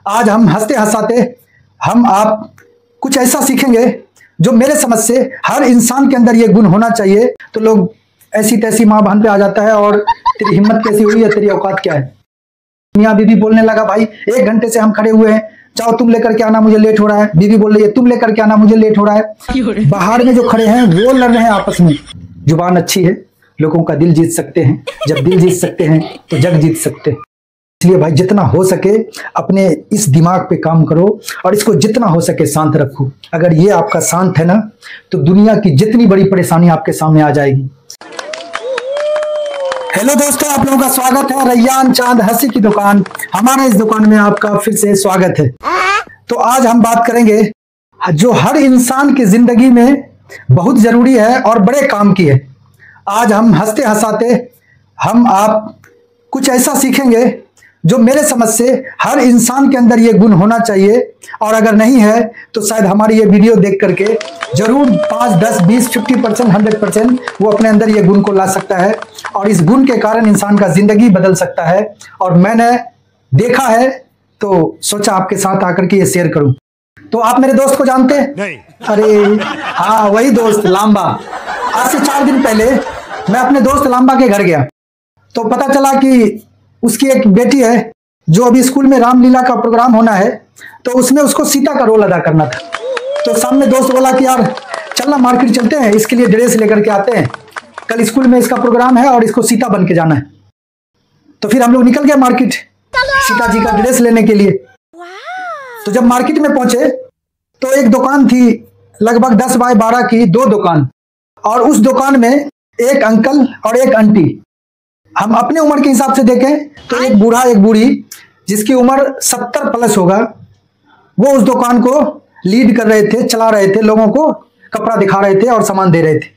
आज हम हंसते हंसाते हम आप कुछ ऐसा सीखेंगे जो मेरे समझ से हर इंसान के अंदर ये गुण होना चाहिए। तो लोग ऐसी तैसी माँ बहन पे आ जाता है और तेरी हिम्मत कैसी हुई है, तेरी औकात क्या है। मियाँ बीवी बोलने लगा, भाई 1 घंटे से हम खड़े हुए हैं, जाओ तुम लेकर के आना, मुझे लेट हो रहा है। बीवी बोल रही है तुम लेकर के आना, मुझे लेट हो रहा है। बाहर में जो खड़े हैं वो लड़ रहे हैं आपस में। जुबान अच्छी है, लोगों का दिल जीत सकते हैं। जब दिल जीत सकते हैं तो जग जीत सकते हैं। इसलिए भाई जितना हो सके अपने इस दिमाग पे काम करो और इसको जितना हो सके शांत रखो। अगर ये आपका शांत है ना तो दुनिया की जितनी बड़ी परेशानी आपके सामने आ जाएगी। हेलो दोस्तों, आप लोगों का स्वागत है रैयान चांद हंसी की दुकान। हमारे इस दुकान में आपका फिर से स्वागत है। तो आज हम बात करेंगे जो हर इंसान की जिंदगी में बहुत जरूरी है और बड़े काम की है। आज हम हंसते हंसाते हम आप कुछ ऐसा सीखेंगे जो मेरे समझ से हर इंसान के अंदर ये गुण होना चाहिए, और अगर नहीं है तो शायद हमारी ये वीडियो देख करके जरूर 5, 10, 20, 50%, 100% वो अपने अंदर ये गुण को ला सकता है और इस गुण के कारण इंसान का जिंदगी बदल सकता है। और मैंने देखा है तो सोचा आपके साथ आकर के ये शेयर करूं। तो आप मेरे दोस्त को जानते हैं? नहीं। अरे हाँ, वही दोस्त लांबा। आज से 4 दिन पहले मैं अपने दोस्त लांबा के घर गया तो पता चला कि उसकी एक बेटी है जो अभी स्कूल में रामलीला का प्रोग्राम होना है, तो उसमें उसको सीता का रोल अदा करना था। तो सामने दोस्त बोला कि यार चलना मार्केट चलते हैं, इसके लिए ड्रेस लेकर के आते हैं, कल स्कूल में इसका प्रोग्राम है और इसको सीता बन के जाना है। तो फिर हम लोग निकल गए मार्केट सीता जी का ड्रेस लेने के लिए। तो जब मार्केट में पहुंचे तो एक दुकान थी लगभग 10 बाय 12 की, 2 दुकान, और उस दुकान में एक अंकल और एक आंटी। हम अपने उम्र के हिसाब से देखें तो एक बूढ़ा एक बूढ़ी जिसकी उम्र 70 प्लस होगा, वो उस दुकान को लीड कर रहे थे, चला रहे थे, लोगों को कपड़ा दिखा रहे थे और सामान दे रहे थे।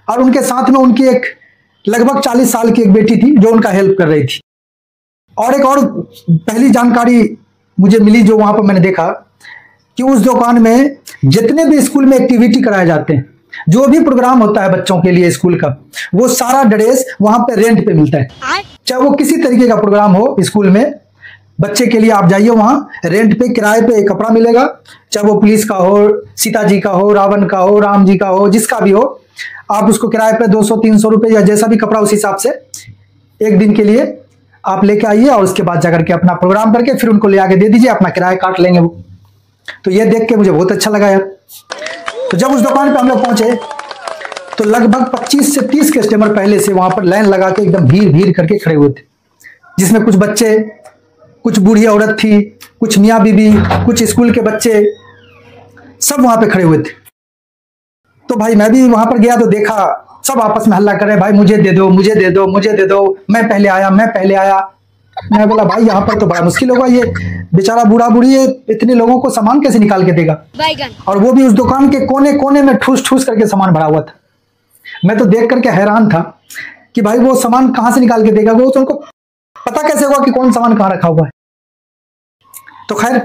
और उनके साथ में उनकी एक लगभग 40 साल की एक बेटी थी जो उनका हेल्प कर रही थी। और एक और पहली जानकारी मुझे मिली जो वहां पर मैंने देखा कि उस दुकान में जितने भी स्कूल में एक्टिविटी कराए जाते हैं, जो भी प्रोग्राम होता है बच्चों के लिए स्कूल का, वो सारा ड्रेस वहां पे रेंट पे मिलता है। चाहे वो किसी तरीके का प्रोग्राम हो स्कूल में, बच्चे के लिए आप जाइए वहां रेंट पे, किराए पे एक कपड़ा मिलेगा। चाहे वो पुलिस का हो, सीता जी का हो, रावण का हो, राम जी का हो, जिसका भी हो, आप उसको किराए पे 200-300 रुपए या जैसा भी कपड़ा उस हिसाब से 1 दिन के लिए आप लेके आइए और उसके बाद जाकर के अपना प्रोग्राम करके फिर उनको ले आके दे दीजिए, अपना किराया काट लेंगे वो। तो ये देख के मुझे बहुत अच्छा लगा यार। तो जब उस दुकान पे हम लोग पहुंचे तो लगभग 25 से 30 कस्टमर पहले से वहां पर लाइन लगा के एकदम भीड़ भीड़ करके खड़े हुए थे, जिसमें कुछ बच्चे, कुछ बूढ़ी औरत थी, कुछ मियाँ बीबी, कुछ स्कूल के बच्चे, सब वहां पे खड़े हुए थे। तो भाई मैं भी वहां पर गया तो देखा सब आपस में हल्ला कर रहे, भाई मुझे दे दो, मुझे दे दो, मुझे दे दो, मैं पहले आया, मैं पहले आया। मैं बोला भाई यहाँ पर तो बड़ा मुश्किल होगा, ये बेचारा बूढ़ा बूढ़ी है, इतने लोगों को सामान कैसे निकाल के देगा, और वो भी उस दुकान के कोने कोने में ठूस ठूस करके सामान भरा हुआ था। मैं तो देख करके हैरान था कि भाई वो सामान कहां से निकाल के देगा, वो तो उनको पता कैसे होगा कि कौन सामान कहां रखा हुआ है। तो खैर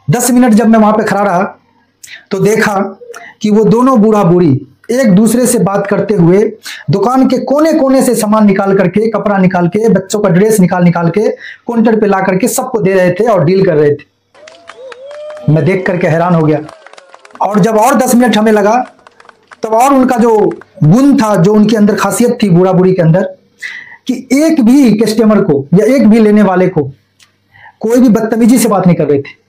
10 मिनट जब मैं वहां पे खड़ा रहा तो देखा कि वो दोनों बूढ़ा बूढ़ी एक दूसरे से बात करते हुए दुकान के कोने कोने से सामान निकाल करके, कपड़ा निकाल के, बच्चों का ड्रेस निकाल के काउंटर पे ला करके सबको दे रहे थे और डील कर रहे थे। मैं देख करके हैरान हो गया। और जब और 10 मिनट हमें लगा तब और उनका जो गुण था, जो उनके अंदर खासियत थी बूढ़ा बूढ़ी के अंदर, कि एक भी कस्टमर को या एक भी लेने वाले को कोई भी बदतमीजी से बात नहीं कर रहे थे।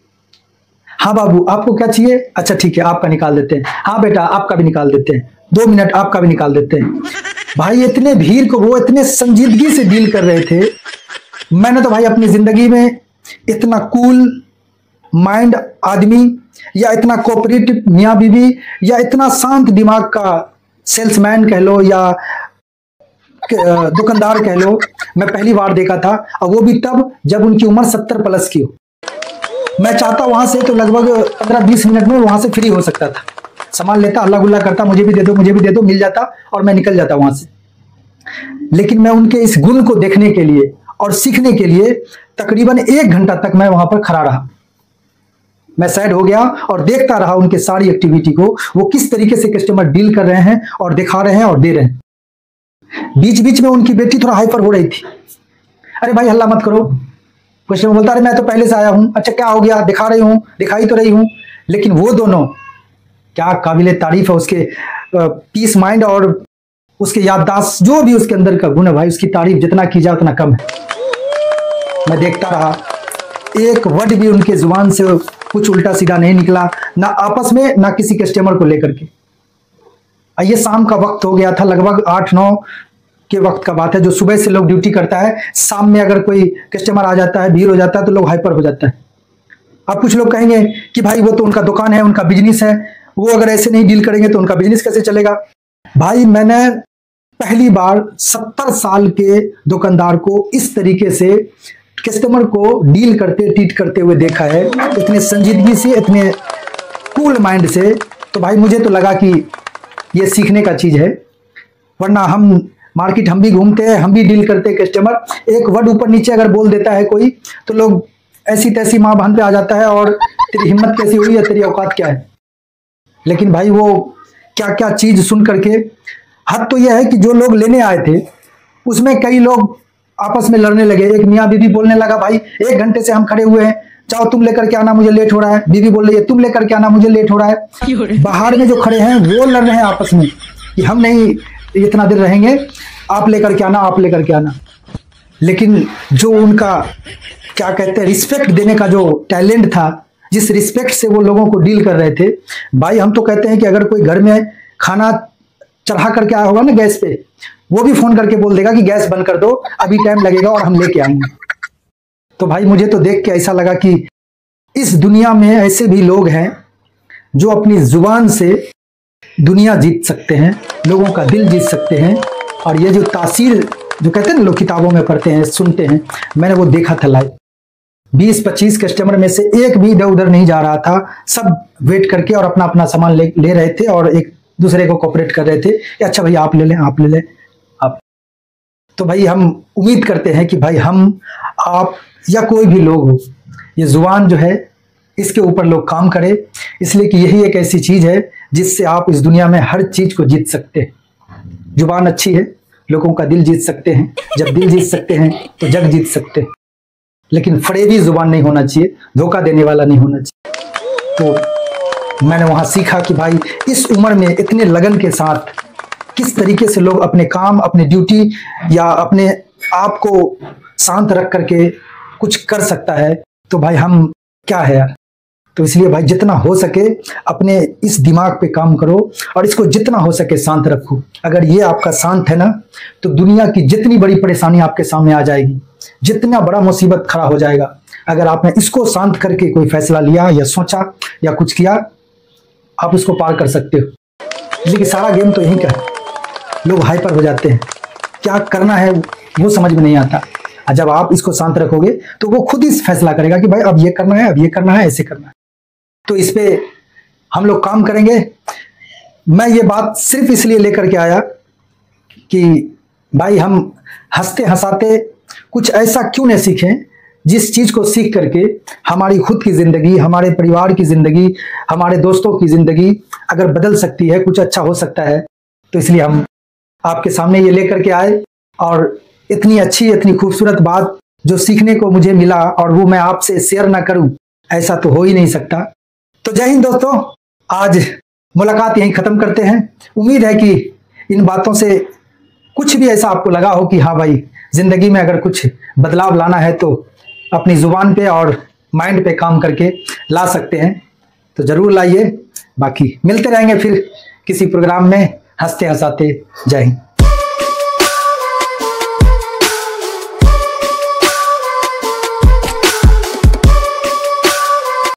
हाँ बाबू आपको क्या चाहिए, अच्छा ठीक है आपका निकाल देते हैं, हाँ बेटा आपका भी निकाल देते हैं, 2 मिनट आपका भी निकाल देते हैं। भाई इतने भीड़ को वो इतने संजीदगी से डील कर रहे थे। मैंने तो भाई अपनी जिंदगी में इतना कूल माइंड आदमी या इतना कोऑपरेटिव मियाँ बीवी या इतना शांत दिमाग का सेल्समैन कह लो या दुकानदार कह लो, मैं पहली बार देखा था, और वो भी तब जब उनकी उम्र 70 प्लस की हो। मैं चाहता वहां से तो लगभग 15-20 मिनट में वहां से फ्री हो सकता था, सामान लेता, हल्ला गुल्ला करता, मुझे भी दे दो, मुझे भी दे दो, मिल जाता और मैं निकल जाता वहां से। लेकिन मैं उनके इस गुण को देखने के लिए और सीखने के लिए तकरीबन 1 घंटा तक मैं वहां पर खड़ा रहा। मैं साइड हो गया और देखता रहा उनके सारी एक्टिविटी को, वो किस तरीके से कस्टमर डील कर रहे हैं और दिखा रहे हैं और दे रहे हैं। बीच बीच में उनकी बेटी थोड़ा हाइपर हो रही थी, अरे भाई हल्ला मत करो, कस्टमर बोलता है मैं तो पहले से आया हूँ, अच्छा क्या हो गया, दिखा रही हूँ, दिखाई तो रही हूँ। लेकिन वो दोनों क्या काबिले तारीफ है, उसके पीस माइंड और उसके याददाश्त, जो भी उसके अंदर का गुण है भाई, उसकी तारीफ जितना की जाए उतना कम है। मैं देखता रहा, एक वर्ड भी उनके जुबान से कुछ उल्टा सीधा नहीं निकला, ना आपस में ना किसी कस्टमर को लेकर के। ये शाम का वक्त हो गया था, लगभग 8-9 के वक्त का बात है। जो सुबह से लोग ड्यूटी करता है, शाम में अगर कोई कस्टमर आ जाता है, भीड़ हो जाता है तो लोग हाइपर हो जाता है। अब कुछ लोग कहेंगे कि भाई वो तो उनका दुकान है, उनका बिजनेस है, वो अगर ऐसे नहीं डील करेंगे तो उनका बिजनेस कैसे चलेगा। भाई मैंने पहली बार 70 साल के दुकानदार को इस तरीके से कस्टमर को डील करते ट्रीट करते हुए देखा है, इतने संजीदगी से, इतने कूल माइंड से। तो भाई मुझे तो लगा कि ये सीखने का चीज है, वरना हम मार्केट हम भी घूमते हैं, हम भी डील करते हैं कस्टमर, एक वर्ड ऊपर नीचे अगर बोल देता है कोई तो लोग ऐसी तैसी माँ बहन पे आ जाता है और तेरी हिम्मत कैसी हुई है, तेरी औकात क्या है। लेकिन भाई वो क्या क्या चीज सुन करके, हद तो यह है कि जो लोग लेने आए थे उसमें कई लोग आपस में लड़ने लगे। एक मियाँ बीवी बोलने लगा, भाई 1 घंटे से हम खड़े हुए हैं, जाओ तुम लेकर के आना, मुझे लेट हो रहा है। बीवी बोल रही है तुम लेकर के आना, मुझे लेट हो रहा है। बाहर में जो खड़े हैं वो लड़ रहे हैं आपस में कि हम नहीं इतना देर रहेंगे, आप लेकर के आना, आप लेकर के आना। लेकिन जो उनका क्या कहते हैं रिस्पेक्ट देने का जो टैलेंट था, जिस रिस्पेक्ट से वो लोगों को डील कर रहे थे, भाई हम तो कहते हैं कि अगर कोई घर में खाना चढ़ा करके आया होगा ना गैस पे, वो भी फोन करके बोल देगा कि गैस बंद कर दो, अभी टाइम लगेगा और हम लेके आएंगे। तो भाई मुझे तो देख के ऐसा लगा कि इस दुनिया में ऐसे भी लोग हैं जो अपनी जुबान से दुनिया जीत सकते हैं, लोगों का दिल जीत सकते हैं। और ये जो तासीर जो कहते हैं ना लोग किताबों में पढ़ते हैं, सुनते हैं, मैंने वो देखा था लाइव। 20-25 कस्टमर में से एक भी इधर उधर नहीं जा रहा था, सब वेट करके और अपना अपना सामान ले रहे थे और एक दूसरे को कोऑपरेट कर रहे थे। अच्छा भैया आप ले लें, आप ले लें आप। तो भाई हम उम्मीद करते हैं कि भाई हम, आप या कोई भी लोग हो, ये जुबान जो है इसके ऊपर लोग काम करें, इसलिए कि यही एक ऐसी चीज है जिससे आप इस दुनिया में हर चीज को जीत सकते हैं। जुबान अच्छी है, लोगों का दिल जीत सकते हैं, जब दिल जीत सकते हैं तो जग जीत सकते हैं। लेकिन फरेबी जुबान नहीं होना चाहिए, धोखा देने वाला नहीं होना चाहिए। तो मैंने वहां सीखा कि भाई इस उम्र में इतने लगन के साथ किस तरीके से लोग अपने काम, अपने ड्यूटी या अपने आप को शांत रख करके कुछ कर सकता है, तो भाई हम क्या है यार। तो इसलिए भाई जितना हो सके अपने इस दिमाग पे काम करो और इसको जितना हो सके शांत रखो। अगर ये आपका शांत है ना, तो दुनिया की जितनी बड़ी परेशानी आपके सामने आ जाएगी, जितना बड़ा मुसीबत खड़ा हो जाएगा, अगर आपने इसको शांत करके कोई फैसला लिया या सोचा या कुछ किया, आप उसको पार कर सकते हो। लेकिन सारा गेम तो यही का है, लोग हाइपर हो जाते हैं, क्या करना है वो समझ में नहीं आता। और जब आप इसको शांत रखोगे तो वो खुद ही फैसला करेगा कि भाई अब ये करना है, अब ये करना है, ऐसे करना है। तो इस पे हम लोग काम करेंगे। मैं ये बात सिर्फ इसलिए लेकर के आया कि भाई हम हंसते हंसाते कुछ ऐसा क्यों नहीं सीखें जिस चीज को सीख करके हमारी खुद की जिंदगी, हमारे परिवार की जिंदगी, हमारे दोस्तों की जिंदगी अगर बदल सकती है, कुछ अच्छा हो सकता है। तो इसलिए हम आपके सामने ये लेकर के आए और इतनी अच्छी, इतनी खूबसूरत बात जो सीखने को मुझे मिला और वो मैं आपसे शेयर ना करूं, ऐसा तो हो ही नहीं सकता। तो जय हिंद दोस्तों, आज मुलाकात यहीं खत्म करते हैं। उम्मीद है कि इन बातों से कुछ भी ऐसा आपको लगा हो कि हाँ भाई जिंदगी में अगर कुछ बदलाव लाना है तो अपनी जुबान पे और माइंड पे काम करके ला सकते हैं। तो जरूर लाइए। बाकी मिलते रहेंगे फिर किसी प्रोग्राम में हंसते हंसाते। जय हिंद।